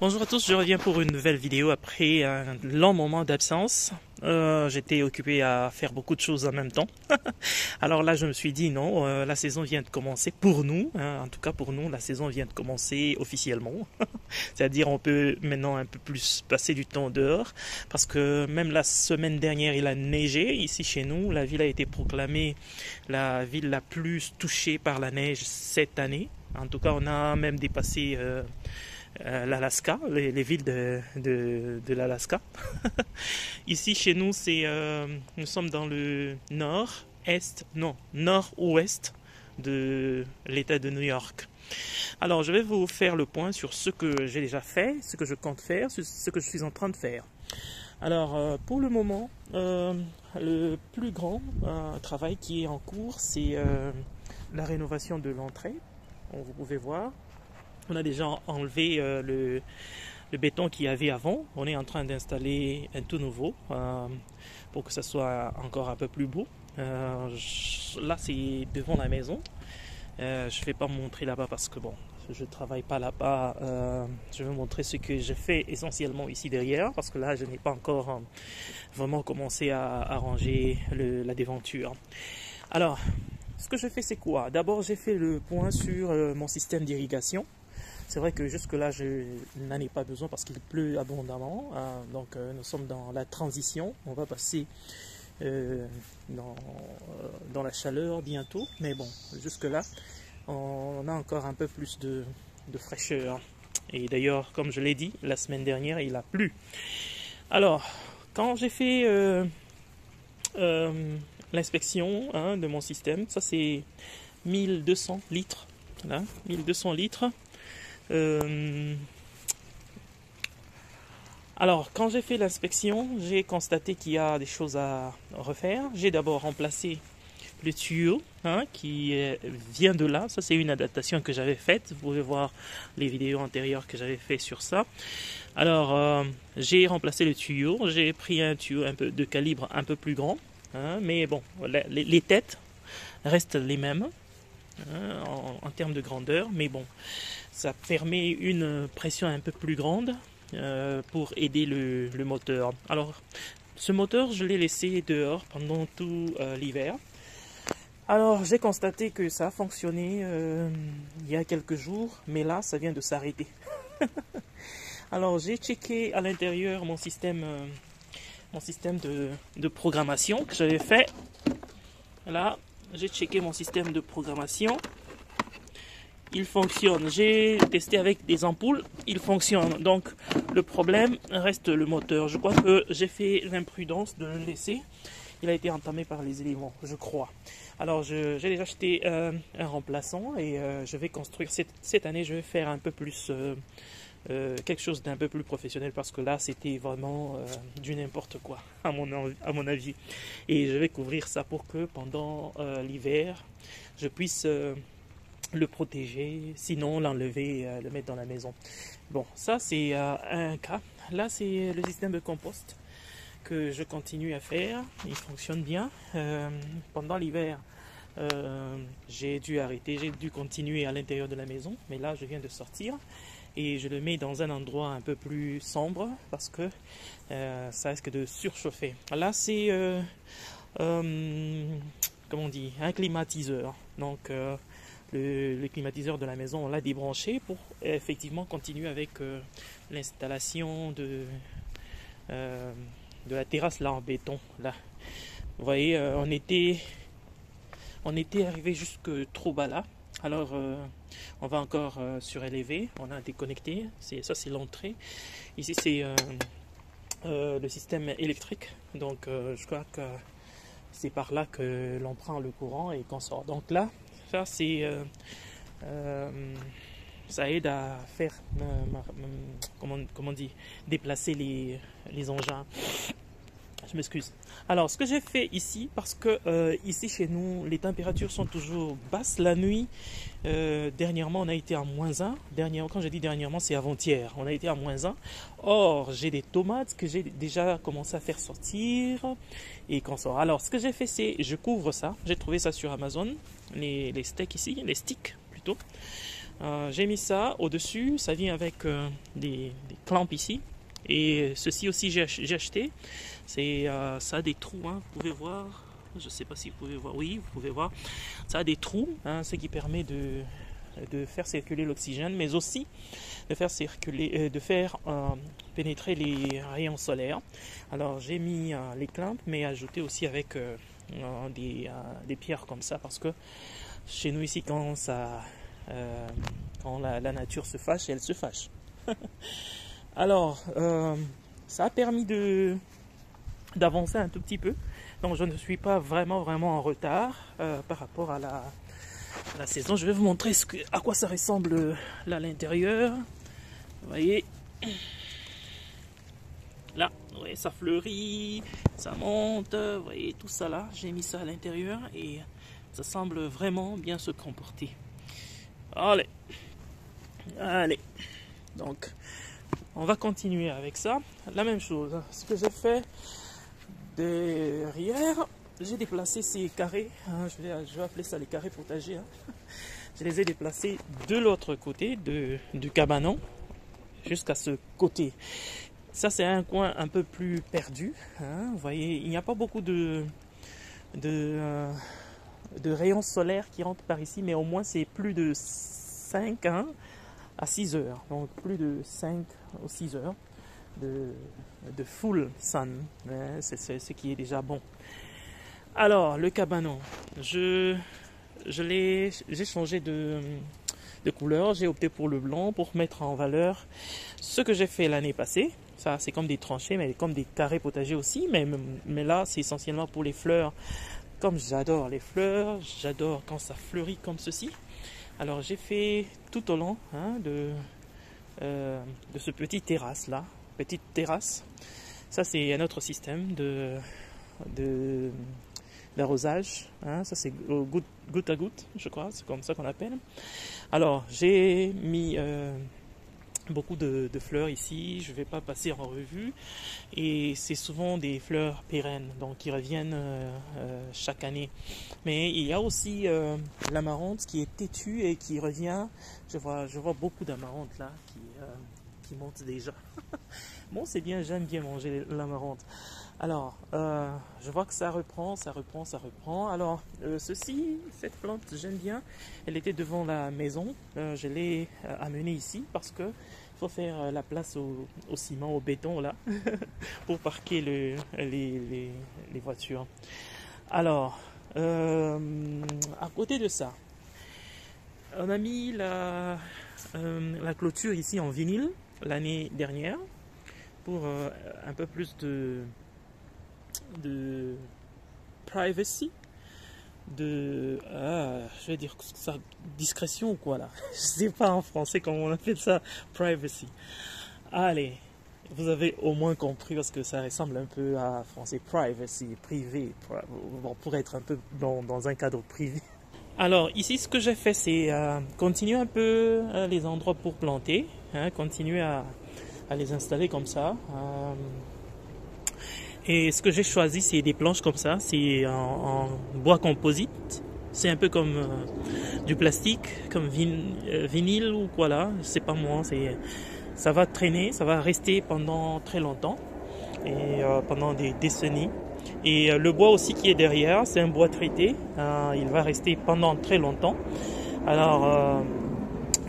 Bonjour à tous, je reviens pour une nouvelle vidéo après un long moment d'absence. J'étais occupé à faire beaucoup de choses en même temps. Alors là, je me suis dit non, la saison vient de commencer pour nous, hein, en tout cas pour nous, la saison vient de commencer officiellement. C'est-à-dire on peut maintenant un peu plus passer du temps dehors parce que même la semaine dernière, il a neigé ici chez nous. La ville a été proclamée la ville la plus touchée par la neige cette année. En tout cas, on a même dépassé l'Alaska, les villes de l'Alaska. Ici, chez nous, nous sommes dans le nord-ouest de l'État de New York. Alors, je vais vous faire le point sur ce que j'ai déjà fait, ce que je compte faire, ce que je suis en train de faire. Alors, pour le moment, le plus grand travail qui est en cours, c'est la rénovation de l'entrée. Vous pouvez voir. On a déjà enlevé le béton qu'il y avait avant. On est en train d'installer un tout nouveau pour que ça soit encore un peu plus beau. Là, c'est devant la maison. Je ne vais pas me montrer là-bas parce que bon, je ne travaille pas là-bas. Je vais vous montrer ce que je fais essentiellement ici derrière parce que là, je n'ai pas encore vraiment commencé à arranger la déventure. Alors, ce que je fais, c'est quoi? D'abord, j'ai fait le point sur mon système d'irrigation. C'est vrai que jusque-là, je n'en ai pas besoin parce qu'il pleut abondamment. Donc, nous sommes dans la transition. On va passer dans la chaleur bientôt. Mais bon, jusque-là, on a encore un peu plus de fraîcheur. Et d'ailleurs, comme je l'ai dit, la semaine dernière, il a plu. Alors, quand j'ai fait l'inspection de mon système, ça c'est 1200 litres. Voilà, 1200 litres. Alors, quand j'ai fait l'inspection, j'ai constaté qu'il y a des choses à refaire. J'ai d'abord remplacé le tuyau qui vient de là. Ça, c'est une adaptation que j'avais faite. Vous pouvez voir les vidéos antérieures que j'avais fait sur ça. Alors, j'ai remplacé le tuyau. J'ai pris un tuyau de calibre un peu plus grand. Mais bon, les têtes restent les mêmes en termes de grandeur. Mais bon, ça permet une pression un peu plus grande pour aider le moteur. Alors, ce moteur, je l'ai laissé dehors pendant tout l'hiver. Alors, j'ai constaté que ça a fonctionné il y a quelques jours, mais là, ça vient de s'arrêter. Alors, j'ai checké à l'intérieur mon système de programmation que j'avais fait. Là, j'ai checké mon système de programmation. Il fonctionne. J'ai testé avec des ampoules. Il fonctionne. Donc, le problème reste le moteur. Je crois que j'ai fait l'imprudence de le laisser. Il a été entamé par les éléments, je crois. Alors, j'ai déjà acheté un remplaçant et je vais construire cette année. Je vais faire un peu plus quelque chose d'un peu plus professionnel parce que là, c'était vraiment du n'importe quoi, à mon avis. Et je vais couvrir ça pour que pendant l'hiver, je puisse le protéger, sinon l'enlever, le mettre dans la maison. Bon, ça c'est un cas. Là c'est le système de compost que je continue à faire. Il fonctionne bien. Pendant l'hiver, j'ai dû arrêter, j'ai dû continuer à l'intérieur de la maison, mais là je viens de sortir et je le mets dans un endroit un peu plus sombre parce que ça risque de surchauffer. Là c'est comment on dit, un climatiseur. Donc le climatiseur de la maison, on l'a débranché pour effectivement continuer avec l'installation de la terrasse là en béton. Là, vous voyez, on était arrivé jusque trop bas là. Alors, on va encore surélever. On a déconnecté. Ça, c'est l'entrée. Ici, c'est le système électrique. Donc, je crois que c'est par là que l'on prend le courant et qu'on sort. Donc là, ça c'est ça aide à faire comment dit, déplacer les engins. Je m'excuse. Alors, ce que j'ai fait ici, parce que ici chez nous, les températures sont toujours basses la nuit. Dernièrement, on a été à -1. Quand je dis dernièrement, c'est avant-hier. On a été à -1. Or, j'ai des tomates que j'ai déjà commencé à faire sortir et qu'on sort. Alors, ce que j'ai fait, c'est je couvre ça. J'ai trouvé ça sur Amazon. Les steaks ici, les sticks plutôt. J'ai mis ça au-dessus, ça vient avec des clamps ici. Et ceci aussi j'ai acheté. Ça a des trous, hein, vous pouvez voir. Je ne sais pas si vous pouvez voir. Oui, vous pouvez voir. Ça a des trous, hein, ce qui permet de faire circuler l'oxygène, mais aussi de faire pénétrer les rayons solaires. Alors j'ai mis les clamps, mais ajouté aussi avec des pierres comme ça, parce que chez nous ici, quand la nature se fâche, elle se fâche. Alors, ça a permis d'avancer un tout petit peu. Donc je ne suis pas vraiment en retard par rapport à la saison. Je vais vous montrer à quoi ça ressemble là à l'intérieur. Vous voyez, là, ouais, ça fleurit, ça monte, vous voyez tout ça là. J'ai mis ça à l'intérieur et ça semble vraiment bien se comporter. Allez, donc on va continuer avec ça. La même chose, ce que j'ai fait derrière, j'ai déplacé ces carrés, hein, je vais appeler ça les carrés potagers, hein. Je les ai déplacés de l'autre côté du cabanon jusqu'à ce côté. Ça, c'est un coin un peu plus perdu, hein. Vous voyez, il n'y a pas beaucoup de rayons solaires qui rentrent par ici, mais au moins c'est plus de 5 à 6 heures. Donc plus de 5 ou 6 heures de full sun, hein, c'est ce qui est déjà bon. Alors, le cabanon, j'ai changé de couleur, j'ai opté pour le blanc pour mettre en valeur ce que j'ai fait l'année passée. Ça, c'est comme des tranchées, mais comme des carrés potagers aussi, mais là, c'est essentiellement pour les fleurs. Comme j'adore les fleurs, j'adore quand ça fleurit comme ceci. Alors, j'ai fait tout au long, hein, de ce petit terrasse-là, petite terrasse. Ça, c'est un autre système d'arrosage, hein. Ça c'est goutte à goutte, je crois, c'est comme ça qu'on appelle. Alors j'ai mis beaucoup de fleurs ici, je ne vais pas passer en revue, et c'est souvent des fleurs pérennes, donc qui reviennent chaque année. Mais il y a aussi l'amarante qui est têtue et qui revient. Je vois beaucoup d'amarantes là qui montent déjà. Bon, c'est bien, j'aime bien manger l'amarante. Alors, je vois que ça reprend. Alors, cette plante, j'aime bien. Elle était devant la maison. Je l'ai amenée ici parce que faut faire la place au ciment, au béton là, pour parquer les voitures. Alors, à côté de ça, on a mis la clôture ici en vinyle l'année dernière pour un peu plus de privacy, je vais dire ça, discrétion ou quoi là, je sais pas en français comment on appelle ça, privacy. Allez, vous avez au moins compris parce que ça ressemble un peu à français, privacy, privé, pour être un peu dans un cadre privé. Alors ici, ce que j'ai fait, c'est continuer un peu les endroits pour planter, hein, continuer à les installer comme ça. Et ce que j'ai choisi, c'est des planches comme ça, c'est en bois composite. C'est un peu comme du plastique, comme vinyle ou quoi là, je sais pas moi. Ça va traîner, ça va rester pendant très longtemps, et pendant des décennies. Et le bois aussi qui est derrière, c'est un bois traité, il va rester pendant très longtemps. Alors,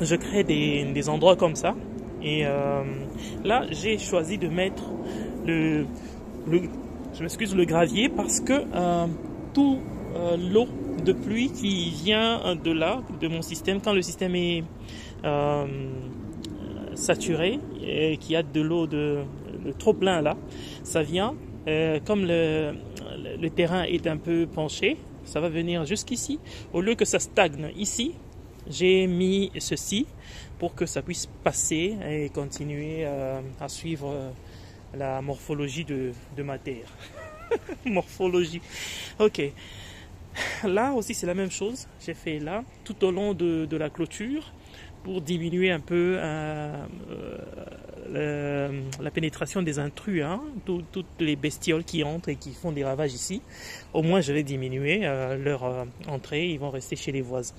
je crée des endroits comme ça. Et là, j'ai choisi de mettre le gravier parce que tout l'eau de pluie qui vient de là, de mon système, quand le système est saturé et qu'il y a de l'eau de trop plein là, ça vient, comme le terrain est un peu penché, ça va venir jusqu'ici. Au lieu que ça stagne ici, j'ai mis ceci pour que ça puisse passer et continuer à suivre la morphologie de ma terre. Morphologie. Ok. Là aussi c'est la même chose. J'ai fait là tout au long de la clôture pour diminuer un peu la pénétration des intrus, hein, toutes les bestioles qui entrent et qui font des ravages ici. Au moins je vais diminuer leur entrée. Ils vont rester chez les voisins.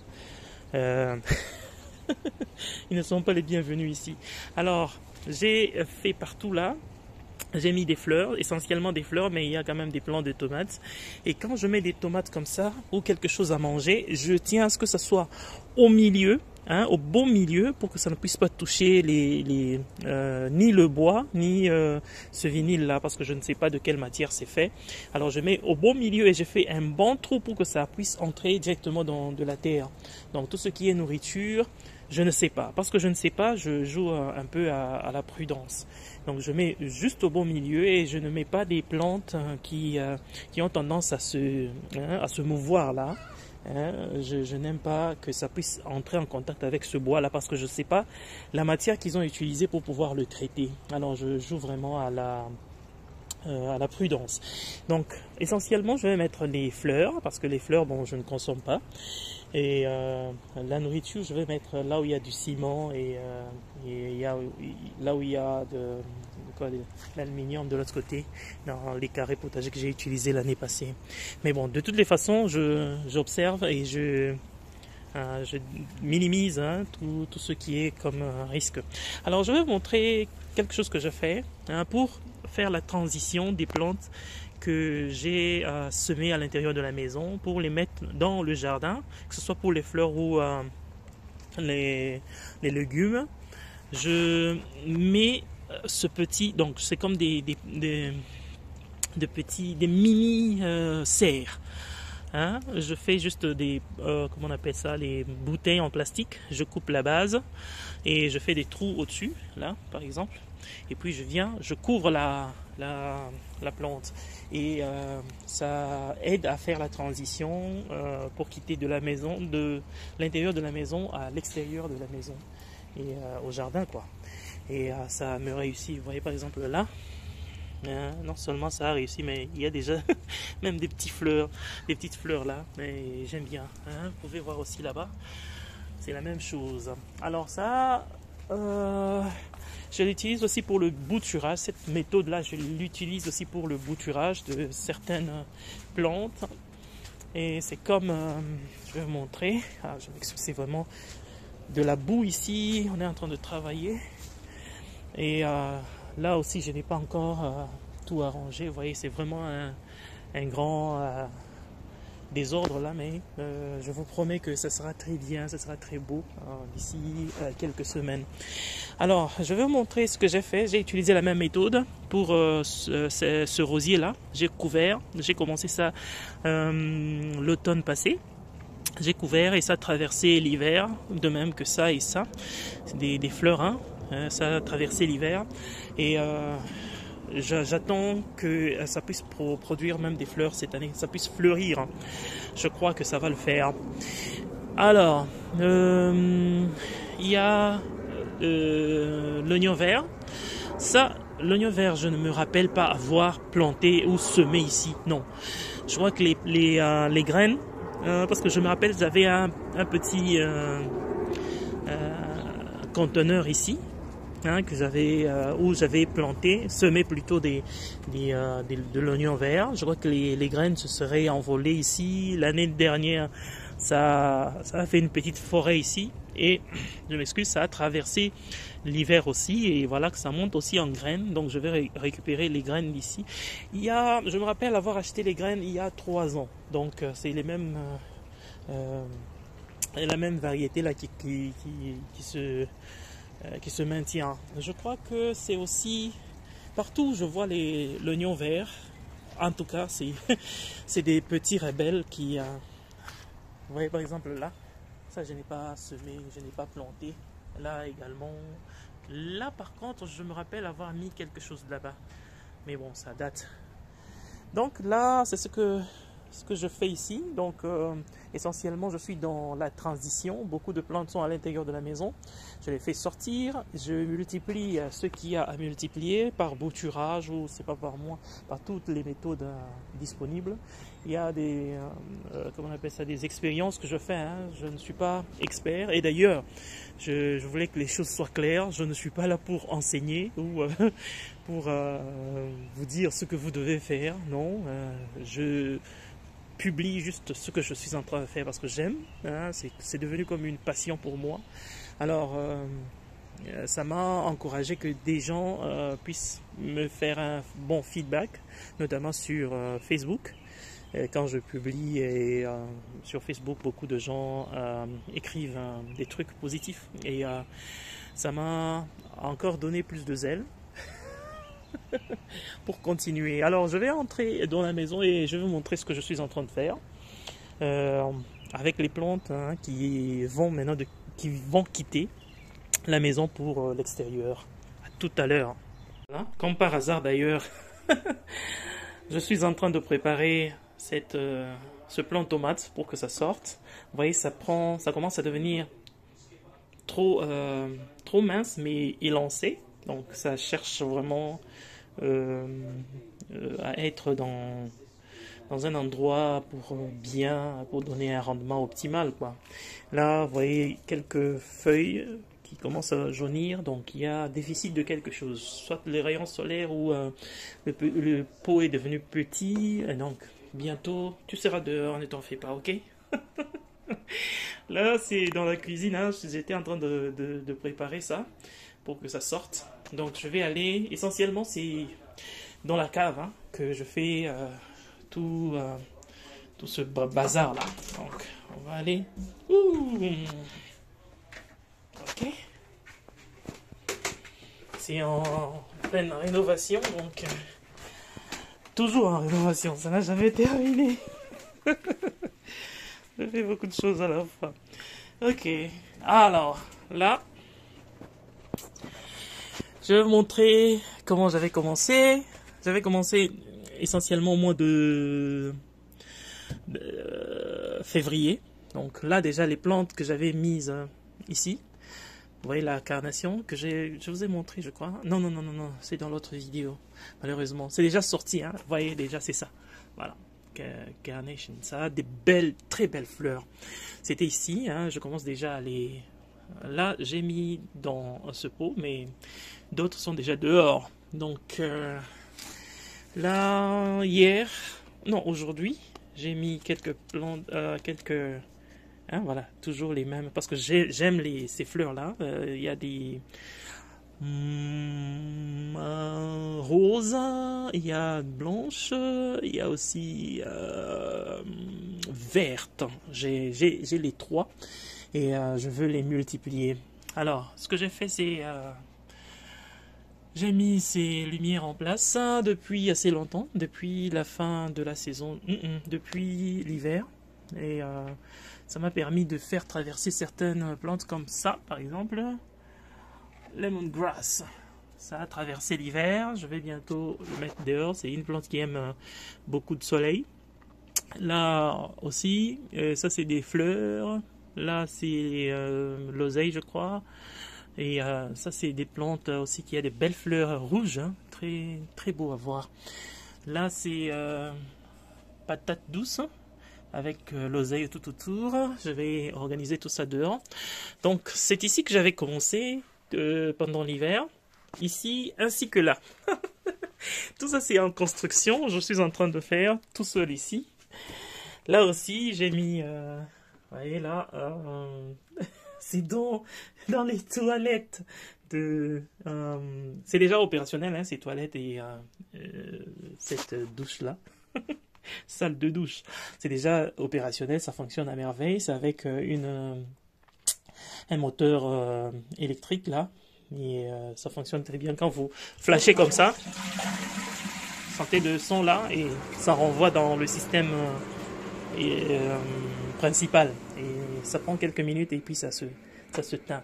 Ils ne sont pas les bienvenus ici. Alors, j'ai fait partout là. J'ai mis des fleurs, essentiellement des fleurs, mais il y a quand même des plants de tomates. Et quand je mets des tomates comme ça, ou quelque chose à manger, je tiens à ce que ça soit au milieu, hein, au bon milieu, pour que ça ne puisse pas toucher ni le bois, ni ce vinyle-là, parce que je ne sais pas de quelle matière c'est fait. Alors je mets au bon milieu et je fais un bon trou pour que ça puisse entrer directement dans de la terre. Donc tout ce qui est nourriture, je ne sais pas. Parce que je ne sais pas, je joue un peu à la prudence. Donc je mets juste au bon milieu et je ne mets pas des plantes qui ont tendance à se mouvoir là. Je n'aime pas que ça puisse entrer en contact avec ce bois là parce que je ne sais pas la matière qu'ils ont utilisée pour pouvoir le traiter. Alors je joue vraiment à la prudence. Donc essentiellement je vais mettre les fleurs parce que les fleurs bon je ne consomme pas. Et la nourriture, je vais mettre là où il y a du ciment et là où il y a de l'aluminium de l'autre côté, dans les carrés potagers que j'ai utilisés l'année passée. Mais bon, de toutes les façons, j'observe et je minimise tout ce qui est comme risque. Alors, je vais vous montrer quelque chose que je fais pour faire la transition des plantes que j'ai semées à l'intérieur de la maison pour les mettre dans le jardin, que ce soit pour les fleurs ou les légumes. Je mets ce petit, donc c'est comme des mini serres. Je fais juste comment on appelle ça, les bouteilles en plastique. Je coupe la base et je fais des trous au-dessus, là par exemple. Et puis je couvre la plante. Et ça aide à faire la transition pour quitter de la maison, de l'intérieur de la maison à l'extérieur de la maison et au jardin quoi. Et ça me réussit. Vous voyez par exemple là, non seulement ça a réussi, mais il y a déjà même des petites fleurs là. Mais j'aime bien. Vous pouvez voir aussi là-bas, c'est la même chose. Alors ça. Je l'utilise aussi pour le bouturage. Cette méthode-là, je l'utilise aussi pour le bouturage de certaines plantes. Et c'est comme, je vais vous montrer. Je m'excuse, c'est vraiment de la boue ici. On est en train de travailler. Et là aussi, je n'ai pas encore tout arrangé. Vous voyez, c'est vraiment un grand désordre là, mais je vous promets que ça sera très bien, ça sera très beau d'ici quelques semaines. Alors, je vais vous montrer ce que j'ai fait. J'ai utilisé la même méthode pour ce rosier là. J'ai couvert, j'ai commencé ça l'automne passé. J'ai couvert et ça a traversé l'hiver, de même que ça et ça. C'est des fleurs, ça a traversé l'hiver et j'attends que ça puisse produire même des fleurs cette année, ça puisse fleurir. Je crois que ça va le faire. Alors, il y a l'oignon vert. Ça, l'oignon vert, je ne me rappelle pas avoir planté ou semé ici. Non. Je crois que les graines, parce que je me rappelle, j'avais un petit conteneur ici. Que j'avais où j'avais planté, semé plutôt de l'oignon vert. Je crois que les graines se seraient envolées ici. L'année dernière, ça a fait une petite forêt ici. Et je m'excuse, ça a traversé l'hiver aussi. Et voilà que ça monte aussi en graines. Donc je vais récupérer les graines d'ici. Je me rappelle avoir acheté les graines il y a 3 ans. Donc c'est les mêmes la même variété là qui se maintient. Je crois que c'est aussi partout où je vois l'oignon vert. En tout cas, c'est des petits rebelles qui. Vous voyez par exemple là, ça je n'ai pas semé, je n'ai pas planté. Là également. Là par contre, je me rappelle avoir mis quelque chose là-bas. Mais bon, ça date. Donc là, c'est ce que je fais ici. Donc essentiellement je suis dans la transition. Beaucoup de plantes sont à l'intérieur de la maison. Je les fais sortir, je multiplie ce qu'il y a à multiplier par bouturage ou c'est pas par moi, par toutes les méthodes disponibles. Il y a comment on appelle ça, des expériences que je fais. Je ne suis pas expert et d'ailleurs je voulais que les choses soient claires. Je ne suis pas là pour enseigner ou pour vous dire ce que vous devez faire. Non, je publie juste ce que je suis en train de faire parce que j'aime, c'est devenu comme une passion pour moi. Alors, ça m'a encouragé que des gens puissent me faire un bon feedback, notamment sur Facebook. Quand je publie sur Facebook, beaucoup de gens écrivent des trucs positifs et ça m'a encore donné plus de zèle pour continuer. Alors, je vais entrer dans la maison et je vais vous montrer ce que je suis en train de faire avec les plantes qui vont maintenant qui vont quitter la maison pour l'extérieur. À tout à l'heure. Voilà. Comme par hasard d'ailleurs, je suis en train de préparer ce plant tomate pour que ça sorte. Vous voyez, ça commence à devenir trop mince mais élancé. Donc ça cherche vraiment à être dans un endroit pour donner un rendement optimal, quoi. Là, vous voyez quelques feuilles qui commencent à jaunir, donc il y a déficit de quelque chose, soit les rayons solaires ou le pot est devenu petit, et donc bientôt tu seras dehors, ne t'en fais pas, ok? Là, c'est dans la cuisine, hein, j'étais en train de préparer ça pour que ça sorte. Donc je vais aller, essentiellement c'est dans la cave que je fais tout ce bazar là. Donc on va aller. Ok. C'est en pleine rénovation, donc toujours en rénovation, ça n'a jamais terminé. Je fais beaucoup de choses à la fois. Ok. Alors là, je vais vous montrer comment j'avais commencé. J'avais commencé essentiellement au mois de février. Donc là déjà les plantes que j'avais mises ici. Vous voyez la carnation que je vous ai montré, je crois. Non, c'est dans l'autre vidéo. Malheureusement, c'est déjà sorti. Vous voyez déjà, c'est ça. Voilà. Carnation, ça a des très belles fleurs. C'était ici. Je commence déjà à les. Là, j'ai mis dans ce pot, mais d'autres sont déjà dehors. Donc là, aujourd'hui, j'ai mis quelques plantes, voilà, toujours les mêmes, parce que j'aime ces fleurs-là. Il y a des roses, il y a blanches, il y a aussi vertes. J'ai les trois et je veux les multiplier. Alors, ce que j'ai fait, c'est j'ai mis ces lumières en place depuis assez longtemps, depuis la fin de la saison, depuis l'hiver. Et ça m'a permis de faire traverser certaines plantes comme ça, par exemple. Lemongrass. Ça a traversé l'hiver. Je vais bientôt le mettre dehors. C'est une plante qui aime beaucoup de soleil. Là aussi, ça c'est des fleurs. Là c'est l'oseille, je crois. Et ça c'est des plantes aussi qui a des belles fleurs rouges. Très, très beau à voir. Là c'est patate douce. Avec l'oseille tout autour. Je vais organiser tout ça dehors. Donc c'est ici que j'avais commencé pendant l'hiver. Ici ainsi que là. Tout ça c'est en construction. Je suis en train de faire tout seul ici. Là aussi j'ai mis... vous voyez là... c'est dans les toilettes. C'est déjà opérationnel ces toilettes et cette douche là. Salle de douche. C'est déjà opérationnel, ça fonctionne à merveille. C'est avec un moteur électrique là. Et ça fonctionne très bien quand vous flashez comme ça. Sentez le son là et ça renvoie dans le système principal. Et ça prend quelques minutes et puis ça s'éteint.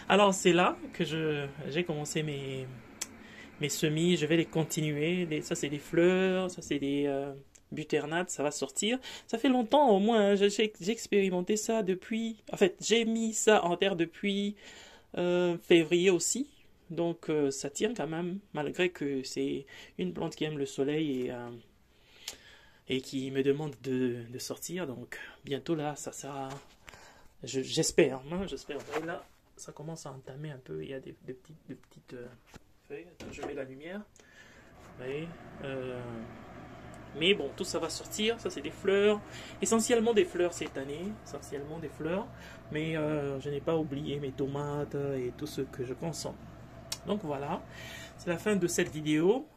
Alors c'est là que j'ai commencé mes semis, je vais les continuer. Ça, c'est des fleurs, ça, c'est des buternates, ça va sortir. Ça fait longtemps au moins, j'ai expérimenté ça depuis... En fait, j'ai mis ça en terre depuis février aussi. Donc, ça tient quand même, malgré que c'est une plante qui aime le soleil et qui me demande de sortir. Donc, bientôt là, ça sera... J'espère. Et là, ça commence à entamer un peu. Il y a de petites... Attends, je mets la lumière. Vous voyez, Mais bon, tout ça va sortir. Ça, c'est des fleurs. Essentiellement des fleurs cette année. Essentiellement des fleurs. Mais je n'ai pas oublié mes tomates et tout ce que je consomme. Donc voilà, c'est la fin de cette vidéo.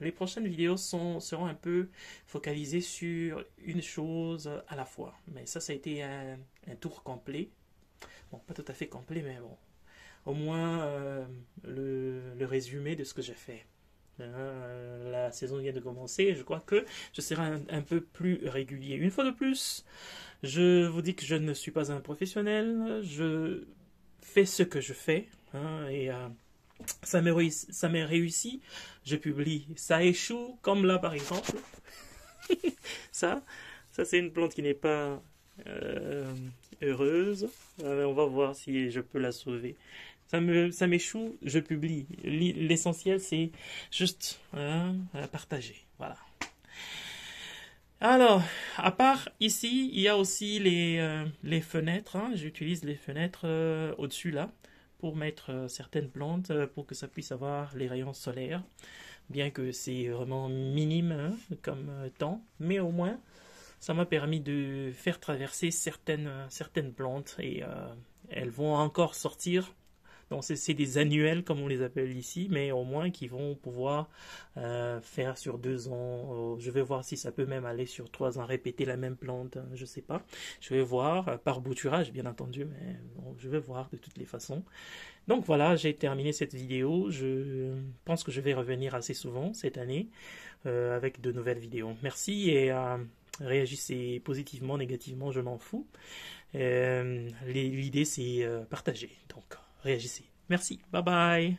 Les prochaines vidéos seront un peu focalisées sur une chose à la fois. Mais ça a été un tour complet. Bon, pas tout à fait complet, mais bon. Au moins le résumé de ce que j'ai fait. La saison vient de commencer. Je crois que je serai un peu plus régulier. Une fois de plus, je vous dis que je ne suis pas un professionnel. Je fais ce que je fais. Et ça m'est réussi. Je publie. Ça échoue, comme là par exemple. ça c'est une plante qui n'est pas heureuse. On va voir si je peux la sauver. Ça m'échoue, je publie. L'essentiel, c'est juste partager. Voilà. Alors, à part ici, il y a aussi les fenêtres. J'utilise les fenêtres au-dessus là pour mettre certaines plantes pour que ça puisse avoir les rayons solaires. Bien que c'est vraiment minime comme temps, mais au moins ça m'a permis de faire traverser certaines plantes et elles vont encore sortir. Donc c'est des annuels comme on les appelle ici, mais au moins qui vont pouvoir faire sur 2 ans. Je vais voir si ça peut même aller sur 3 ans, répéter la même plante, je sais pas. Je vais voir, par bouturage bien entendu, mais bon, je vais voir de toutes les façons. Donc voilà, j'ai terminé cette vidéo. Je pense que je vais revenir assez souvent cette année avec de nouvelles vidéos. Merci et réagissez positivement, négativement, je m'en fous. L'idée c'est partager. Donc réagissez. Merci. Bye bye.